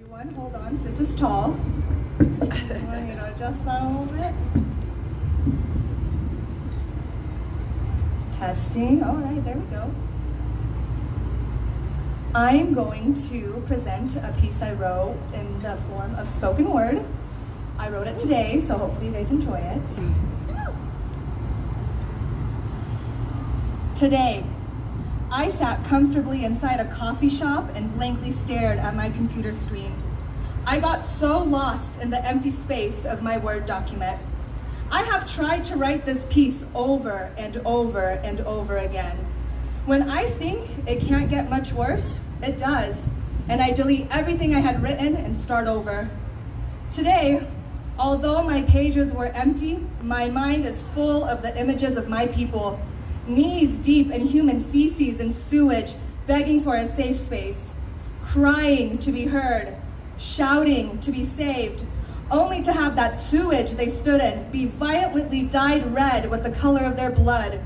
everyone. Hold on, sis is tall. I'm going to adjust that a little bit. Testing. All right, there we go. I'm going to present a piece I wrote in the form of spoken word. I wrote it today, so hopefully you guys enjoy it. Today, I sat comfortably inside a coffee shop and blankly stared at my computer screen. I got so lost in the empty space of my Word document. I have tried to write this piece over and over and over again. When I think it can't get much worse, it does, and I delete everything I had written and start over. Today, although my pages were empty, my mind is full of the images of my people, knees deep in human feces and sewage, begging for a safe space, crying to be heard, shouting to be saved, only to have that sewage they stood in be violently dyed red with the color of their blood.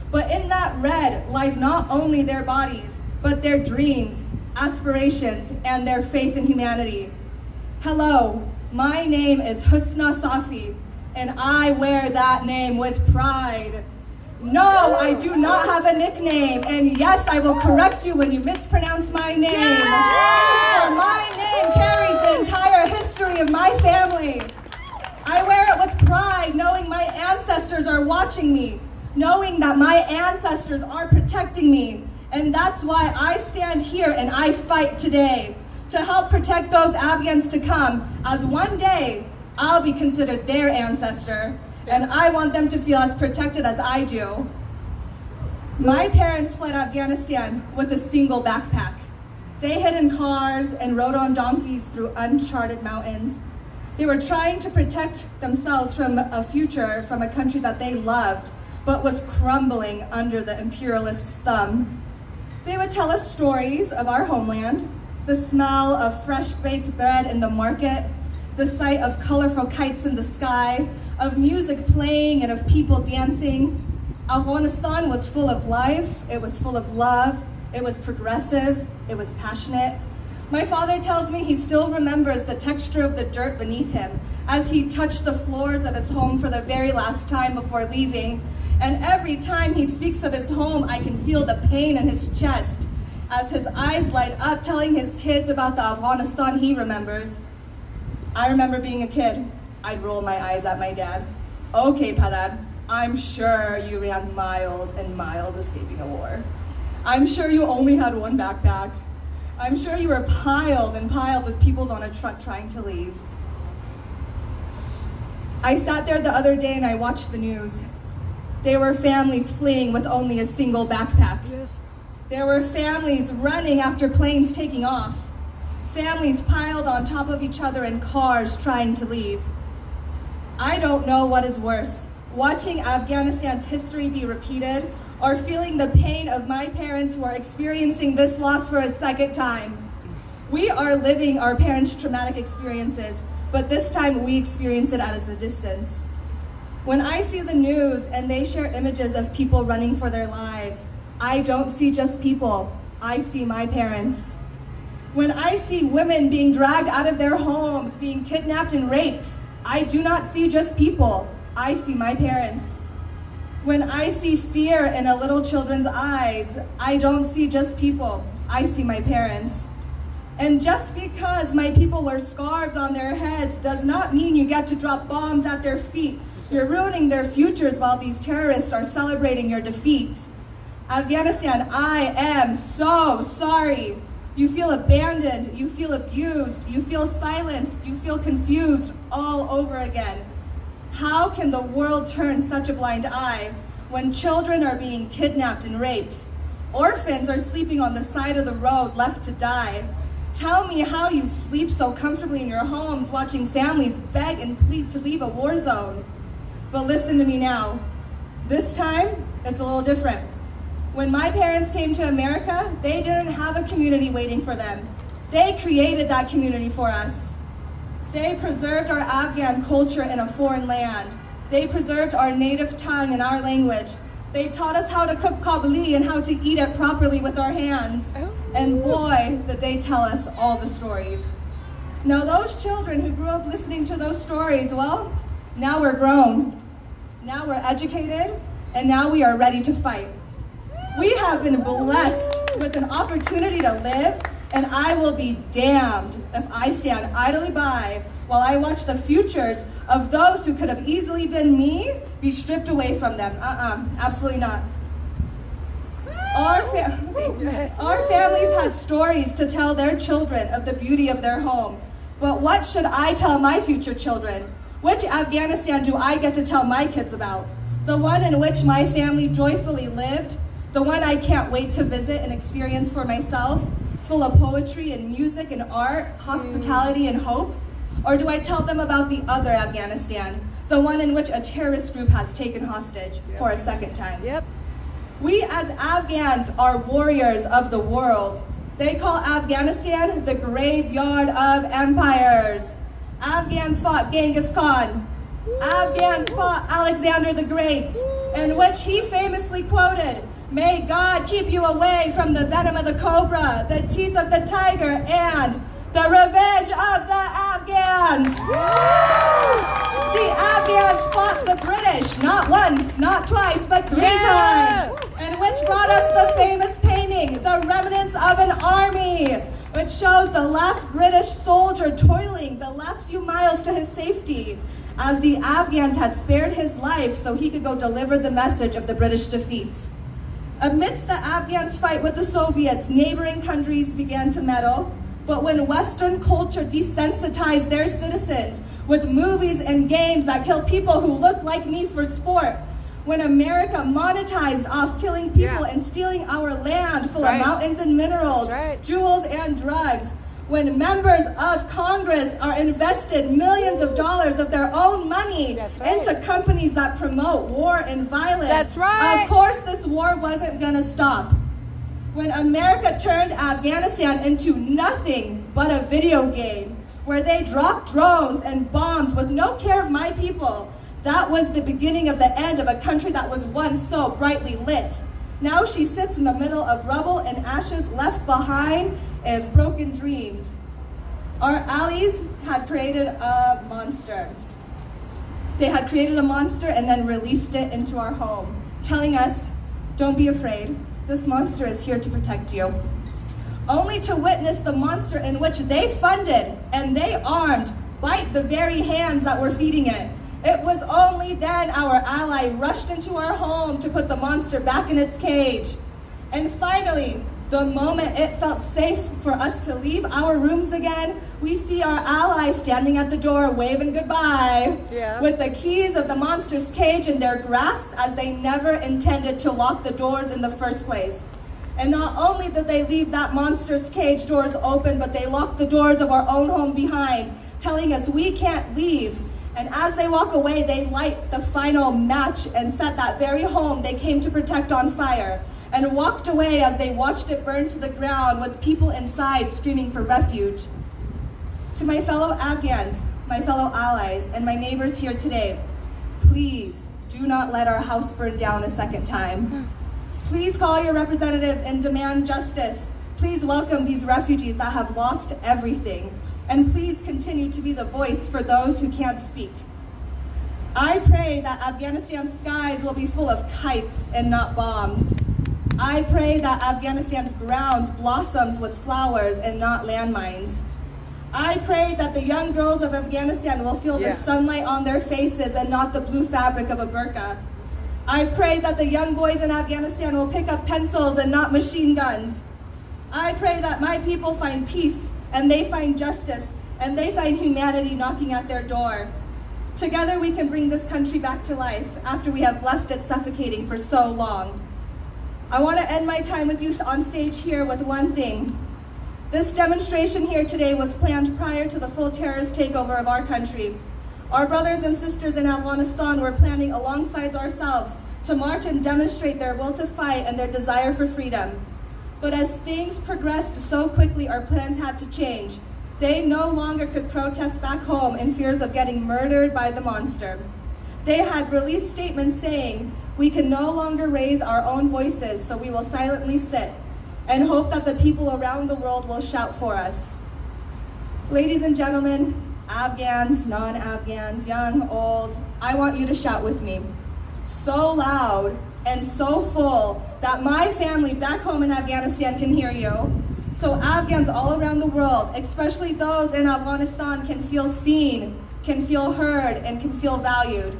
But in that red lies not only their bodies, but their dreams, aspirations, and their faith in humanity. Hello, my name is Husna Safi, and I wear that name with pride. No, I do not have a nickname, and yes, I will correct you when you mispronounce my name. For my name carries the entire history of my family. I wear it with pride, knowing my ancestors are watching me, knowing that my ancestors are protecting me, and that's why I stand here and I fight today to help protect those Afghans to come, as one day I'll be considered their ancestor. And I want them to feel as protected as I do. My parents fled Afghanistan with a single backpack. They hid in cars and rode on donkeys through uncharted mountains. They were trying to protect themselves from a future from a country that they loved, but was crumbling under the imperialist's thumb. They would tell us stories of our homeland, the smell of fresh baked bread in the market, the sight of colorful kites in the sky, of music playing and of people dancing. Afghanistan was full of life, it was full of love, it was progressive, it was passionate. My father tells me he still remembers the texture of the dirt beneath him as he touched the floors of his home for the very last time before leaving. And every time he speaks of his home, I can feel the pain in his chest as his eyes light up telling his kids about the Afghanistan he remembers. I remember being a kid. I'd roll my eyes at my dad. Okay, Padad, I'm sure you ran miles and miles escaping a war. I'm sure you only had one backpack. I'm sure you were piled and piled with peoples on a truck trying to leave. I sat there the other day and I watched the news. There were families fleeing with only a single backpack. Yes. There were families running after planes taking off. Families piled on top of each other in cars trying to leave. I don't know what is worse, watching Afghanistan's history be repeated or feeling the pain of my parents who are experiencing this loss for a second time. We are living our parents' traumatic experiences, but this time we experience it at a distance. When I see the news and they share images of people running for their lives, I don't see just people, I see my parents. When I see women being dragged out of their homes, being kidnapped and raped, I do not see just people, I see my parents. When I see fear in a little children's eyes, I don't see just people, I see my parents. And just because my people wear scarves on their heads does not mean you get to drop bombs at their feet. You're ruining their futures while these terrorists are celebrating your defeat. Afghanistan, I am so sorry. You feel abandoned, you feel abused, you feel silenced, you feel confused all over again. How can the world turn such a blind eye when children are being kidnapped and raped? Orphans are sleeping on the side of the road left to die. Tell me how you sleep so comfortably in your homes watching families beg and plead to leave a war zone. But listen to me now. This time, it's a little different. When my parents came to America, they didn't have a community waiting for them. They created that community for us. They preserved our Afghan culture in a foreign land. They preserved our native tongue and our language. They taught us how to cook kabli and how to eat it properly with our hands. And boy, did they tell us all the stories. Now those children who grew up listening to those stories, well, now we're grown. Now we're educated, and now we are ready to fight. We have been blessed with an opportunity to live, and I will be damned if I stand idly by while I watch the futures of those who could have easily been me be stripped away from them. Absolutely not. Our families had stories to tell their children of the beauty of their home. But what should I tell my future children? Which Afghanistan do I get to tell my kids about? The one in which my family joyfully lived? The one I can't wait to visit and experience for myself? Full of poetry and music and art, hospitality and hope? Or do I tell them about the other Afghanistan? The one in which a terrorist group has taken hostage for a second time? Yep. We as Afghans are warriors of the world. They call Afghanistan the graveyard of empires. Afghans fought Genghis Khan. Afghans fought Alexander the Great, in which he famously quoted, "May God keep you away from the venom of the cobra, the teeth of the tiger, and the revenge of the Afghans." The Afghans fought the British, not once, not twice, but 3 times, and which brought us the famous painting, The Remnants of an Army, which shows the last British soldier toiling the last few miles to his safety, as the Afghans had spared his life so he could go deliver the message of the British defeats. Amidst the Afghans' fight with the Soviets, neighboring countries began to meddle, but when Western culture desensitized their citizens with movies and games that kill people who look like me for sport, when America monetized off killing people and stealing our land full of mountains and minerals, jewels and drugs, when members of Congress are invested millions of dollars of their own money into companies that promote war and violence, of course this war wasn't gonna stop. When America turned Afghanistan into nothing but a video game, where they dropped drones and bombs with no care of my people, that was the beginning of the end of a country that was once so brightly lit. Now she sits in the middle of rubble and ashes, left behind as broken dreams. Our allies had created a monster. They had created a monster and then released it into our home, telling us, "Don't be afraid, this monster is here to protect you." Only to witness the monster in which they funded and they armed bite the very hands that were feeding it. It was only then our ally rushed into our home to put the monster back in its cage. And finally, the moment it felt safe for us to leave our rooms again, we see our ally standing at the door waving goodbye with the keys of the monster's cage in their grasp, as they never intended to lock the doors in the first place. And not only did they leave that monster's cage doors open, but they locked the doors of our own home behind, telling us we can't leave. And as they walk away, they light the final match and set that very home they came to protect on fire, and walked away as they watched it burn to the ground with people inside screaming for refuge. To my fellow Afghans, my fellow allies, and my neighbors here today, please do not let our house burn down a second time. Please call your representative and demand justice. Please welcome these refugees that have lost everything. And please continue to be the voice for those who can't speak. I pray that Afghanistan's skies will be full of kites and not bombs. I pray that Afghanistan's grounds blossoms with flowers and not landmines. I pray that the young girls of Afghanistan will feel the sunlight on their faces and not the blue fabric of a burqa. I pray that the young boys in Afghanistan will pick up pencils and not machine guns. I pray that my people find peace and they find justice and they find humanity knocking at their door. Together we can bring this country back to life after we have left it suffocating for so long. I want to end my time with you on stage here with one thing. This demonstration here today was planned prior to the full terrorist takeover of our country. Our brothers and sisters in Afghanistan were planning alongside ourselves to march and demonstrate their will to fight and their desire for freedom. But as things progressed so quickly, our plans had to change. They no longer could protest back home in fears of getting murdered by the monster. They had released statements saying, "We can no longer raise our own voices, so we will silently sit and hope that the people around the world will shout for us." Ladies and gentlemen, Afghans, non-Afghans, young, old, I want you to shout with me. So loud and so full that my family back home in Afghanistan can hear you. So Afghans all around the world, especially those in Afghanistan, can feel seen, can feel heard, and can feel valued.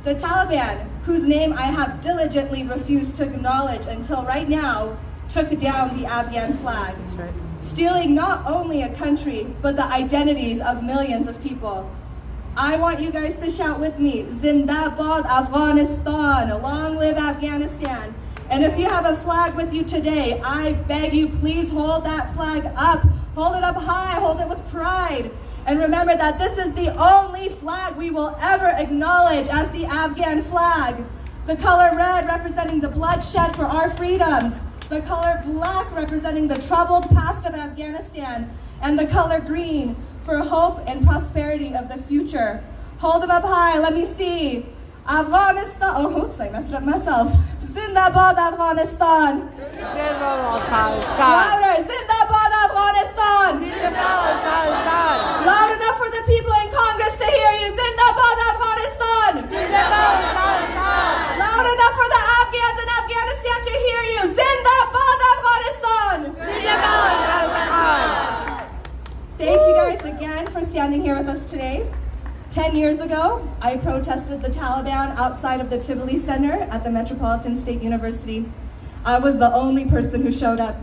The Taliban, whose name I have diligently refused to acknowledge until right now, took down the Afghan flag. That's right. Stealing not only a country, but the identities of millions of people. I want you guys to shout with me, Zindabad Afghanistan, long live Afghanistan. And if you have a flag with you today, I beg you, please hold that flag up. Hold it up high, hold it with pride. And remember that this is the only flag we will ever acknowledge as the Afghan flag. The color red representing the bloodshed for our freedoms. The color black representing the troubled past of Afghanistan. And the color green for hope and prosperity of the future. Hold them up high, let me see. Afghanistan, oh, oops, I messed it up myself. Zindabad Afghanistan. Louder, Zindabad Afghanistan. Loud enough for the people in Congress to hear you. Zindabad Afghanistan. Loud enough for the Afghans in Afghanistan to hear you. Zindabad Afghanistan. Thank you guys again for standing here with us today. 10 years ago, I protested the Taliban outside of the Tivoli Center at the Metropolitan State University. I was the only person who showed up,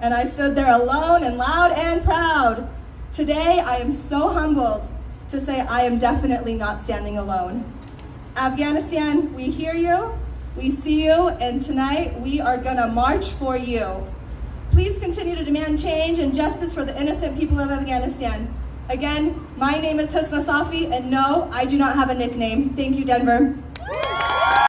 and I stood there alone and loud and proud. Today, I am so humbled to say I am definitely not standing alone. Afghanistan, we hear you, we see you, and tonight we are gonna march for you. Please continue to demand change and justice for the innocent people of Afghanistan. Again, my name is Husna Safi, and no, I do not have a nickname. Thank you, Denver.